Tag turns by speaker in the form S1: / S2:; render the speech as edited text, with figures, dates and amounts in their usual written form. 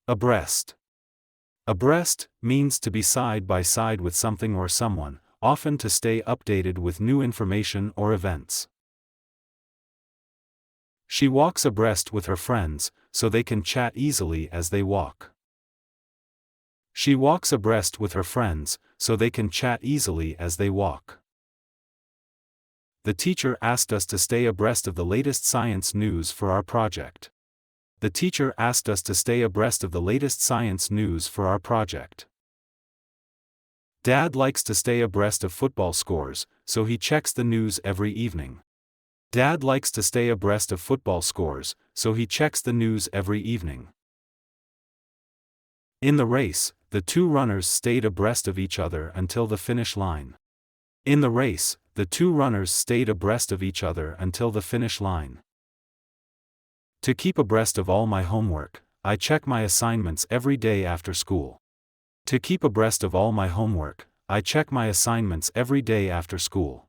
S1: Abreast. Abreast means to be side by side with something or someone, often to stay updated with new information or events. She walks abreast with her friends, so they can chat easily as they walk. She walks abreast with her friends, so they can chat easily as they walk. The teacher asked us to stay abreast of the latest science news for our project. The teacher asked us to stay abreast of the latest science news for our project. Dad likes to stay abreast of football scores, so he checks the news every evening. Dad likes to stay abreast of football scores, so he checks the news every evening. In the race, the two runners stayed abreast of each other until the finish line. In the race, the two runners stayed abreast of each other until the finish line. To keep abreast of all my homework, I check my assignments every day after school. To keep abreast of all my homework, I check my assignments every day after school.